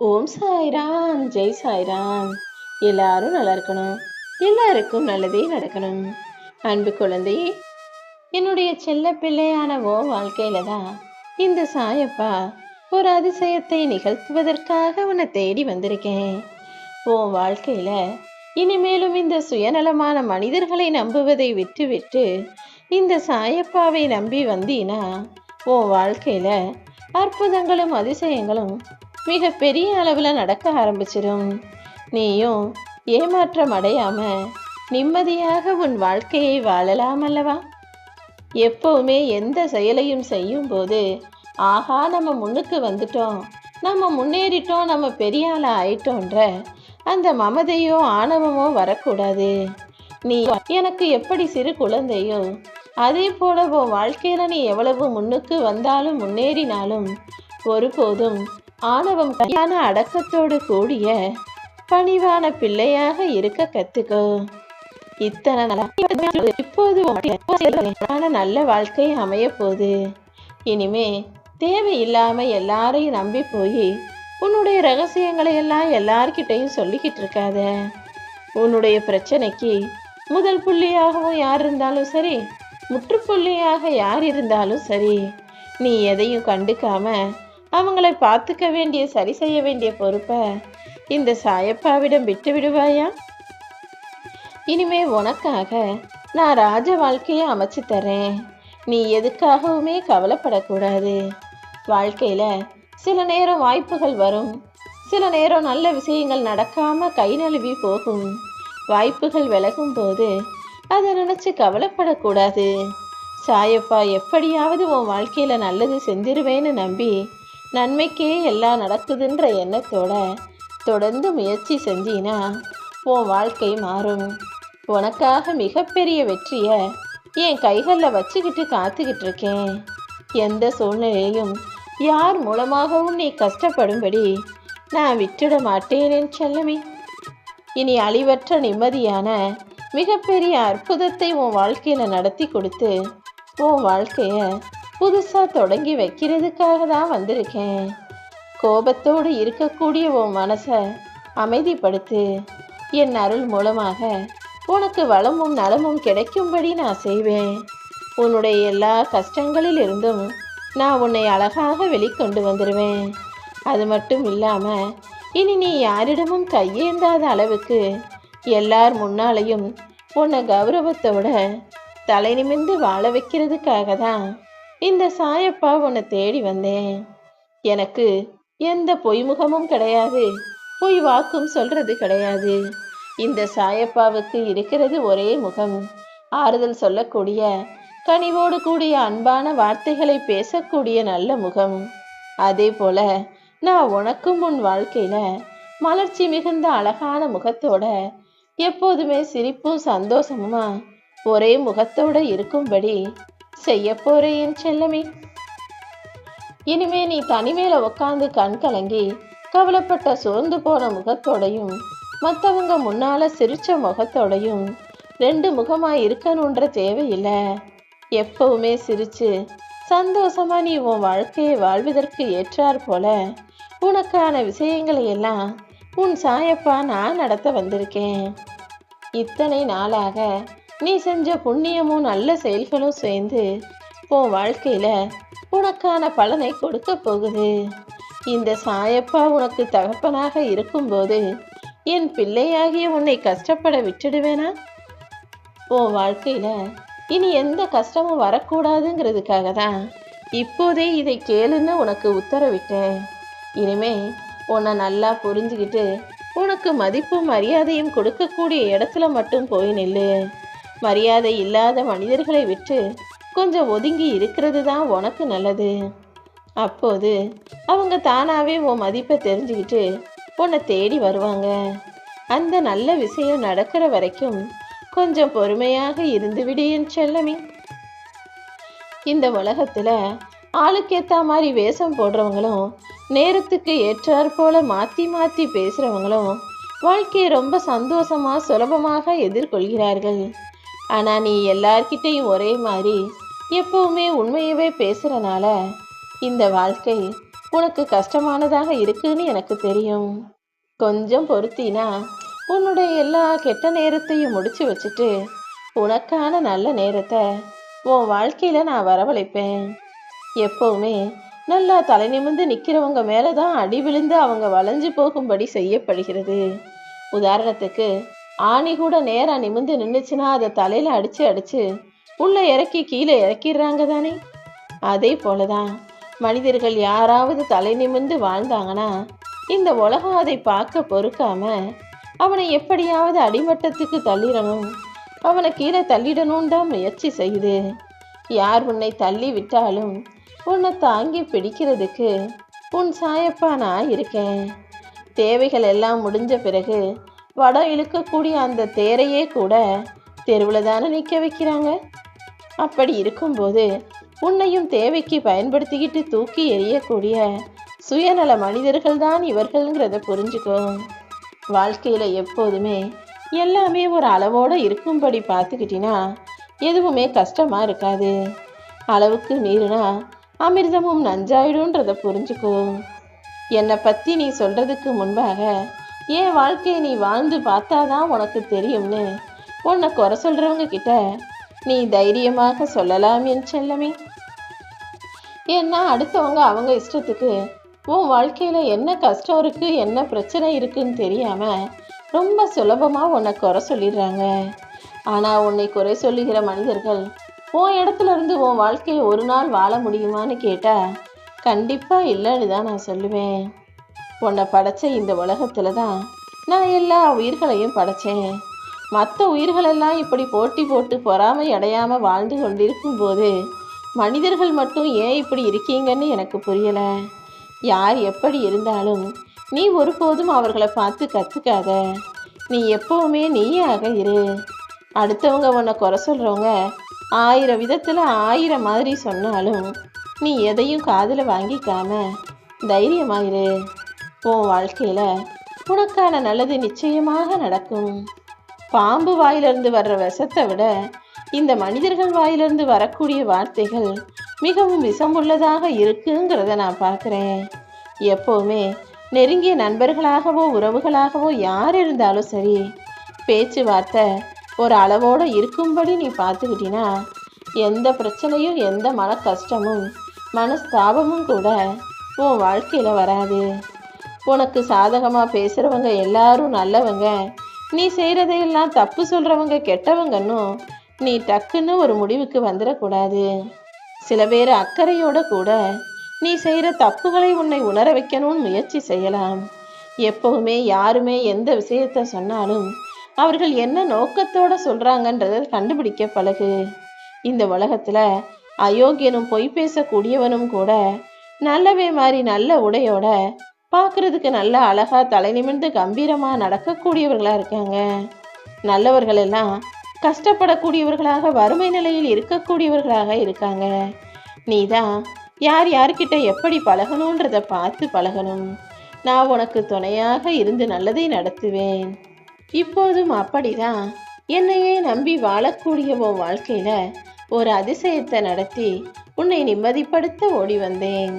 ஓம் சாய்ராம், ஜெய் சாய்ராம். எல்லாரும் நல்லா இருக்கணும். எல்லாருக்கும் நல்லதே நடக்கணும். அன்பு குழந்தையே, என்னுடைய செல்ல பிள்ளையான ஓ வாழ்க்கையில தான் இந்த சாயப்பா ஒரு அதிசயத்தை நிகழ்த்துவதற்காக உன்னை தேடி வந்திருக்கேன். ஓ வாழ்க்கையில இனிமேலும் இந்த சுயநலமான மனிதர்களை நம்புவதை விட்டுவிட்டு இந்த சாயப்பாவை நம்பி வந்தீனா உன் வாழ்க்கையில அற்புதங்களும் அதிசயங்களும் மிக பெரிய அளவுல நடக்க ஆரம்பிச்சிடும். நீயும் ஏமாற்றம் அடையாம நிம்மதியாக உன் வாழ்க்கையை வாழலாம் அல்லவா? எப்பவுமே எந்த செயலையும் செய்யும் போது ஆஹா நம்ம முன்னுக்கு வந்துட்டோம், நம்ம முன்னேறிட்டோம், நம்ம பெரிய ஆளா ஆயிட்டோன்ற அந்த மமதையோ ஆணவமோ வரக்கூடாது. நீ எனக்கு எப்படி சிறு குழந்தையோ அதே போல உன் வாழ்க்கையில நீ எவ்வளவு முன்னுக்கு வந்தாலும் முன்னேறினாலும் ஒருபோதும் ஆணவம் கையான அடக்கத்தோடு கூடிய பணிவான பிள்ளையாக இருக்க கத்துக்கோ. இத்தனை இப்போது நல்ல வாழ்க்கை அமைய போகுது. இனிமே தேவையில்லாம எல்லாரையும் நம்பி போய் உன்னுடைய ரகசியங்களை எல்லாம் எல்லார்கிட்டையும் சொல்லிக்கிட்டு இருக்காத. உன்னுடைய பிரச்சனைக்கு முதல் புள்ளியாகவும் யார் இருந்தாலும் சரி, முற்றுப்புள்ளியாக யார் இருந்தாலும் சரி, நீ எதையும் கண்டுக்காம அவங்களை பார்த்துக்க வேண்டிய சரி செய்ய வேண்டிய பொறுப்பை இந்த சாயப்பாவிடம் விட்டு விடுவாயா? இனிமே உனக்காக நான் ராஜ வாழ்க்கையை அமைச்சு தரேன். நீ எதுக்காகவுமே கவலைப்படக்கூடாது. வாழ்க்கையில சில நேரம் வாய்ப்புகள் வரும், சில நேரம் நல்ல விஷயங்கள் நடக்காம கை நழுவி போகும். வாய்ப்புகள் விலகும் போது அதை நினைச்சு கவலைப்படக்கூடாது. சாயப்பா எப்படியாவது உன் வாழ்க்கையில நல்லது செஞ்சிருவேன்னு நம்பி நன்மைக்கே எல்லாம் நடக்குதுன்ற எண்ணத்தோட தொடர்ந்து முயற்சி செஞ்சினா உன் வாழ்க்கை மாறும். உனக்காக மிகப்பெரிய வெற்றியை என் கைகளில் வச்சுக்கிட்டு காத்துக்கிட்டு இருக்கேன். எந்த சூழ்நிலையும் யார் மூலமாகவும் நீ கஷ்டப்படும்படி நான் விட்டுட மாட்டேனேன் செல்லமே. இனி அழிவற்ற நிம்மதியான மிகப்பெரிய அற்புதத்தை உன் வாழ்க்கையில நடத்தி கொடுத்து உன் வாழ்க்கைய புதுசா தொடங்கி வைக்கிறதுக்காக தான் வந்திருக்கேன். கோபத்தோடு இருக்கக்கூடிய உன் மனசை அமைதிப்படுத்து. என் அருள் மூலமாக உனக்கு வளமும் நலமும் கிடைக்கும்படி நான் செய்வேன். உன்னுடைய எல்லா கஷ்டங்களில் இருந்தும் நான் உன்னை அழகாக வெளிக்கொண்டு வந்துடுவேன். அது மட்டும் இல்லாம இனி நீ யாரிடமும் கையேந்தாத அளவுக்கு எல்லார் முன்னாலையும் உன்னை கௌரவத்தோட தலை நிமிர்ந்து வாழ வைக்கிறதுக்காக தான் இந்த சாயப்பா உன்னை தேடி வந்தேன். எனக்கு எந்த பொய்முகமும் கிடையாது, பொய் வாக்கும் சொல்றது கிடையாது. இந்த சாயப்பாவுக்கு இருக்கிறது ஒரே முகம், ஆறுதல் சொல்லக்கூடிய கனிவோடு கூடிய அன்பான வார்த்தைகளை பேசக்கூடிய நல்ல முகம். அதே போல நான் உனக்கும் உன் வாழ்க்கையில மலர்ச்சி மிகுந்த அழகான முகத்தோட எப்போதுமே சிரிப்பும் சந்தோஷமுமா ஒரே முகத்தோட இருக்கும்படி செய்ய போறேன் என் செல்லமே. இனிமே நீ தனிமேல உக்காந்து கண் கலங்கி கவலைப்பட்ட சோர்ந்து போன முகத்தோடையும் மற்றவங்க முன்னால சிரிச்ச முகத்தோடையும் ரெண்டு முகமா இருக்கணுன்ற தேவையில்லை. எப்பவுமே சிரிச்சு சந்தோஷமா நீ உன் வாழ்க்கையை வாழ்வதற்கு ஏற்றார் போல உனக்கான விஷயங்களை எல்லாம் உன் சாயப்பா நான் நடத்த வந்திருக்கேன். இத்தனை நாளாக நீ செஞ்ச புண்ணியமும் நல்ல செயல்களும் சேர்ந்து உன் வாழ்க்கையில உனக்கான பலனை கொடுக்க போகுது. இந்த சாயப்பா உனக்கு தகப்பனாக இருக்கும்போது என் பிள்ளையாகிய உன்னை கஷ்டப்பட விட்டுடுவேனா? உன் வாழ்க்கையில இனி எந்த கஷ்டமும் வரக்கூடாதுங்கிறதுக்காக தான் இப்போதே இதை கேளுன்னு உனக்கு உத்தரவிட்டேன். இனிமே உன்னை நல்லா புரிஞ்சுக்கிட்டு உனக்கு மதிப்பும் மரியாதையும் கொடுக்கக்கூடிய இடத்துல மட்டும் போய் நில்லு. மரியாதை இல்லாத மனிதர்களை விட்டு கொஞ்சம் ஒதுங்கி இருக்கிறது தான் உனக்கு நல்லது. அப்போது அவங்க தானாவே உன் மதிப்பை தெரிஞ்சுக்கிட்டு உன்னை தேடி வருவாங்க. அந்த நல்ல விஷயம் நடக்கிற வரைக்கும் கொஞ்சம் பொறுமையாக இருந்து விடு என் செல்லமே. இந்த உலகத்துல ஆளுக்கேத்த மாதிரி வேஷம் போடுறவங்களும் நேரத்துக்கு ஏற்றாற் போல மாத்தி மாத்தி பேசுறவங்களும் வாழ்க்கையை ரொம்ப சந்தோஷமா சுலபமாக எதிர்கொள்கிறார்கள். ஆனா நீ எல்லார்கிட்டையும் ஒரே மாதிரி எப்பவுமே உண்மையவே பேசுறனால இந்த வாழ்க்கை உனக்கு கஷ்டமானதாக இருக்குன்னு எனக்கு தெரியும். கொஞ்சம் பொறுத்தினா உன்னுடைய எல்லா கெட்ட நேரத்தையும் முடிச்சு வச்சுட்டு உனக்கான நல்ல நேரத்தை உன் வாழ்க்கையில நான் வரவழைப்பேன். எப்பவுமே நல்லா தலை நிமிர்ந்து நிக்கிறவங்க மேலதான் அடி விழுந்து அவங்க வளைஞ்சு போகும்படி செய்யப்படுகிறது. உதாரணத்துக்கு ஆணி கூட நேரா நிமிர்ந்து நின்றுச்சுன்னா அதை தலையில அடிச்சு அடிச்சு உள்ள இறக்கி கீழே இறக்கிடுறாங்க தானே. அதே போலதான் மனிதர்கள் யாராவது தலை நிமிர்ந்து வாழ்ந்தாங்கன்னா இந்த உலகம் அதை பார்க்க பொறுக்காம அவனை எப்படியாவது அடிமட்டத்துக்கு தள்ளிடணும், அவனை கீழே தள்ளிடணும் தான் முயற்சி செய்யுது. யார் உன்னை தள்ளி விட்டாலும் உன்னை தாங்கி பிடிக்கிறதுக்கு உன் சாயப்பா நான் இருக்கேன். தேவைகள் எல்லாம் முடிஞ்ச பிறகு வடம் இழுக்கக்கூடிய அந்த தேரையே கூட தெருவில் தானே நிற்க வைக்கிறாங்க. அப்படி இருக்கும்போது உன்னையும் தேவைக்கு பயன்படுத்திக்கிட்டு தூக்கி எறியக்கூடிய சுயநல மனிதர்கள் தான் இவர்கள்ங்கிறத புரிஞ்சுக்கோ. வாழ்க்கையில எப்போதுமே எல்லாமே ஒரு அளவோட இருக்கும்படி பார்த்துக்கிட்டினா எதுவுமே கஷ்டமா இருக்காது. அளவுக்கு மீறினா அமிர்தமும் நஞ்சாயிடும்ன்றத புரிஞ்சுக்கோ. என்னை பத்தி நீ சொல்றதுக்கு முன்பாக என் வாழ்க்கையை நீ வாழ்ந்து பார்த்தாதான் உனக்கு தெரியும்னு உன்னை குறை சொல்றவங்க கிட்ட நீ தைரியமாக சொல்லலாம் என் செல்லமே. ஏன்னா அடுத்தவங்க அவங்க இஷ்டத்துக்கு உன் வாழ்க்கையில என்ன கஷ்டம் இருக்கு, என்ன பிரச்சனை இருக்குன்னு தெரியாம ரொம்ப சுலபமா உன்னை குறை சொல்லிடுறாங்க. ஆனா உன்னை குறை சொல்லுகிற மனிதர்கள் உன் இடத்துல இருந்து உன் வாழ்க்கையை ஒரு நாள் வாழ முடியுமான்னு கேட்டா கண்டிப்பா இல்லைன்னு தான் நான் சொல்லுவேன். உன்னை படைச்ச இந்த உலகத்துல தான் நான் எல்லா உயிர்களையும் படைச்சேன். மற்ற உயிர்களெல்லாம் இப்படி போட்டி போட்டு பொறாமை அடையாம வாழ்ந்து கொண்டிருக்கும் போது மனிதர்கள் மட்டும் ஏன் இப்படி இருக்கீங்கன்னு எனக்கு புரியல. யார் எப்படி இருந்தாலும் நீ ஒருபோதும் அவர்களை பார்த்து கத்துக்காத. நீ எப்பவுமே நீயாக இரு. அடுத்தவங்க உன்னை குறை சொல்றவங்க 1000 விதத்துல 1000 மாதிரி சொன்னாலும் நீ எதையும் காதுல வாங்கிக்காம தைரியமாயிரு. உன் வாழ்க்கையில உனக்கான நல்லது நிச்சயமாக நடக்கும். பாம்பு வாயிலிருந்து வர்ற விஷத்தை விட இந்த மனிதர்கள் வாயிலிருந்து வரக்கூடிய வார்த்தைகள் மிகவும் விஷமுள்ளதாக இருக்குங்கிறத நான் பார்க்குறேன். எப்போவுமே நெருங்கிய நண்பர்களாகவோ உறவுகளாகவோ யார் இருந்தாலும் சரி, பேச்சுவார்த்தை ஒரு அளவோடு இருக்கும்படி நீ பார்த்துக்கிட்டினா எந்த பிரச்சனையும் எந்த மன கஷ்டமும் மனஸ்தாபமும் கூட உன் வாழ்க்கையில் வராது. உனக்கு சாதகமாக பேசுகிறவங்க எல்லாரும் நல்லவங்க, நீ செய்கிறதையெல்லாம் தப்பு சொல்கிறவங்க கெட்டவங்கன்னும் நீ டக்குன்னு ஒரு முடிவுக்கு வந்துடக்கூடாது. சில பேர் அக்கறையோட கூட நீ செய்கிற தப்புகளை உன்னை உணர வைக்கணும்னு முயற்சி செய்யலாம். எப்பவுமே யாருமே எந்த விஷயத்த சொன்னாலும் அவர்கள் என்ன நோக்கத்தோட சொல்றாங்கன்றதை கண்டுபிடிக்க பழகு. இந்த உலகத்துல அயோக்கியனும் பொய் பேசக்கூடியவனும் கூட நல்லவே மாதிரி நல்ல உடையோட பார்க்கறதுக்கு நல்ல அழகா தலை நிமிர்ந்து கம்பீரமா நடக்கக்கூடியவர்களா இருக்காங்க. நல்லவர்கள் எல்லாம் கஷ்டப்படக்கூடியவர்களாக வறுமை நிலையில் இருக்கக்கூடியவர்களாக இருக்காங்க. நீதான் யார் யார்கிட்ட எப்படி பழகணுன்றத பார்த்து பழகணும். நான் உனக்கு துணையாக இருந்து நல்லதை நடத்துவேன். இப்போதும் அப்படிதான் என்னையே நம்பி வாழக்கூடிய உன் வாழ்க்கையில ஒரு அதிசயத்தை நடத்தி உன்னை நிம்மதிப்படுத்த ஓடி வந்தேன்.